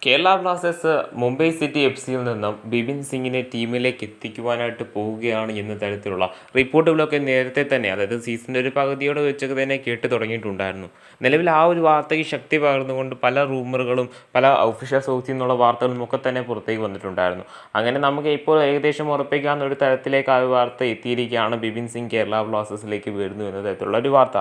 Kerala Blasters Mumbai city F സിയിൽ നിന്നും ബിപിൻ സിംഗിനെ ടീമിലേക്ക് എത്തിക്കുവാനായിട്ട് പോവുകയാണ് എന്ന തരത്തിലുള്ള റിപ്പോർട്ടുകളൊക്കെ നേരത്തെ തന്നെ, അതായത് സീസണിൻ്റെ ഒരു പകുതിയോടെ വെച്ചൊക്കെ തന്നെ കേട്ട് തുടങ്ങിയിട്ടുണ്ടായിരുന്നു. നിലവിൽ ആ ഒരു വാർത്തയ്ക്ക് ശക്തി പകർന്നുകൊണ്ട് പല റൂമറുകളും പല ഒഫീഷ്യൽ സോഴ്സിൽ നിന്നുള്ള വാർത്തകളും ഒക്കെ തന്നെ പുറത്തേക്ക് വന്നിട്ടുണ്ടായിരുന്നു. അങ്ങനെ നമുക്ക് ഇപ്പോൾ ഏകദേശം ഉറപ്പിക്കാവുന്ന ഒരു തരത്തിലേക്ക് ആ വാർത്ത എത്തിയിരിക്കുകയാണ്. ബിപിൻ സിംഗ് കേരള ബ്ലാസ്റ്റേഴ്സിലേക്ക് വരുന്നു എന്ന തരത്തിലുള്ള ഒരു വാർത്ത.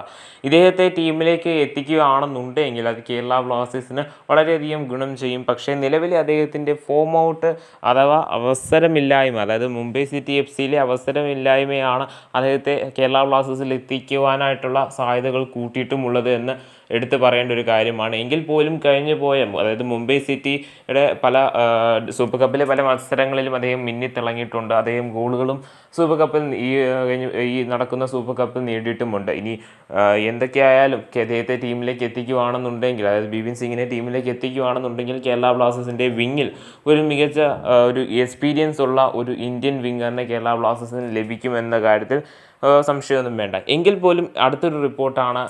ഇദ്ദേഹത്തെ ടീമിലേക്ക് എത്തിക്കുകയാണെന്നുണ്ടെങ്കിൽ അത് കേരള ബ്ലാസ്റ്റേഴ്സിന് വളരെയധികം ഗുണം ചെയ്യും. പക്ഷേ നിലവിൽ അദ്ദേഹത്തിൻ്റെ ഫോം ഔട്ട് അഥവാ അവസരമില്ലായ്മ, അതായത് മുംബൈ സിറ്റി എഫ് സിയിലെ അവസരമില്ലായ്മയാണ് അദ്ദേഹത്തെ കേരള ബ്ലാസ്റ്റേഴ്സിൽ എത്തിക്കുവാനായിട്ടുള്ള സാധ്യതകൾ കൂട്ടിയിട്ടുമുള്ളത് എന്ന് എടുത്തു പറയേണ്ട ഒരു കാര്യമാണ്. എങ്കിൽ പോലും കഴിഞ്ഞു പോയ, അതായത് മുംബൈ സിറ്റിയുടെ പല സൂപ്പർ കപ്പിലെ പല മത്സരങ്ങളിലും അദ്ദേഹം മിന്നിത്തിളങ്ങിയിട്ടുണ്ട്. അദ്ദേഹം ഗോളുകളും സൂപ്പർ കപ്പിൽ ഈ നടക്കുന്ന സൂപ്പർ കപ്പിൽ നേടിയിട്ടുമുണ്ട്. ഇനി എന്തൊക്കെയായാലും അദ്ദേഹത്തെ ടീമിലേക്ക് എത്തിക്കുകയാണെന്നുണ്ടെങ്കിൽ, അതായത് ബിപിൻ സിംഗിനെ ടീമിലേക്ക് എത്തിക്കുകയാണെന്നുണ്ടെങ്കിൽ കേരള ബ്ലാസ്റ്റേഴ്സിൻ്റെ വിങ്ങിൽ ഒരു മികച്ച ഒരു എക്സ്പീരിയൻസ് ഉള്ള ഒരു ഇന്ത്യൻ വിങ്ങറിനെ കേരള ബ്ലാസ്റ്റേഴ്സിന് ലഭിക്കുമെന്ന കാര്യത്തിൽ സംശയമൊന്നും വേണ്ട. എങ്കിൽ പോലും അടുത്തൊരു റിപ്പോർട്ടാണ്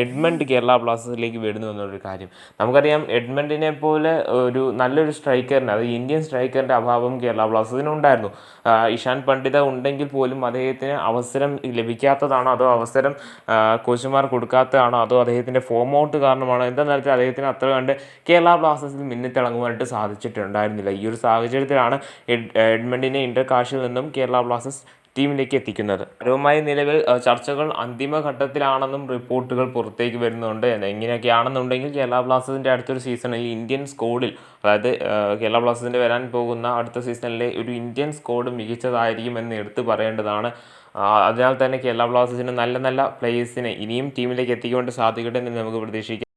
എഡ്മണ്ട് കേരള ബ്ലാസ്റ്റേഴ്സിലേക്ക് വരുന്നു എന്നൊരു കാര്യം. നമുക്കറിയാം, എഡ്മണ്ടിനെ പോലെ ഒരു നല്ലൊരു സ്ട്രൈക്കറിന്, അത് ഇന്ത്യൻ സ്ട്രൈക്കറിൻ്റെ അഭാവം കേരള ബ്ലാസ്റ്റേഴ്സിനുണ്ടായിരുന്നു. ഇഷാൻ പണ്ഡിത ഉണ്ടെങ്കിൽ പോലും അദ്ദേഹത്തിന് അവസരം ലഭിക്കാത്തതാണോ, അതോ അവസരം കോച്ചുമാർ കൊടുക്കാത്തതാണോ, അതോ അദ്ദേഹത്തിൻ്റെ ഫോം ഔട്ട് കാരണമാണോ, എന്താണെന്ന് വെച്ചാൽ അദ്ദേഹത്തിന് അത്ര കണ്ട് കേരള ബ്ലാസ്റ്റേഴ്സിൽ മിന്നിത്തിളങ്ങുവാനായിട്ട് സാധിച്ചിട്ടുണ്ടായിരുന്നില്ല. ഈ ഒരു സാഹചര്യത്തിലാണ് എഡ്മണ്ടിനെ ഇന്റർ കാഷിൽ നിന്നും കേരള ബ്ലാസ്റ്റേഴ്സ് ടീമിലേക്ക് എത്തിക്കുന്നത്. പരവുമായി നിലവിൽ ചർച്ചകൾ അന്തിമഘട്ടത്തിലാണെന്നും റിപ്പോർട്ടുകൾ പുറത്തേക്ക് വരുന്നുണ്ട്. എങ്ങനെയൊക്കെയാണെന്നുണ്ടെങ്കിൽ കേരള ബ്ലാസ്റ്റേഴ്സിൻ്റെ അടുത്തൊരു സീസണിൽ ഇന്ത്യൻ സ്ക്വാഡിൽ, അതായത് കേരള ബ്ലാസ്റ്റേഴ്സിൻ്റെ വരാൻ പോകുന്ന അടുത്ത സീസണിലെ ഒരു ഇന്ത്യൻ സ്ക്വാഡ് മികച്ചതായിരിക്കും എന്ന് എടുത്തു പറയേണ്ടതാണ്. അതിനാൽ തന്നെ കേരള ബ്ലാസ്റ്റേഴ്സിന് നല്ല നല്ല പ്ലേയേഴ്സിനെ ഇനിയും ടീമിലേക്ക് എത്തിക്കൊണ്ട് സാധിക്കട്ടെ എന്ന് നമുക്ക് പ്രതീക്ഷിക്കാം.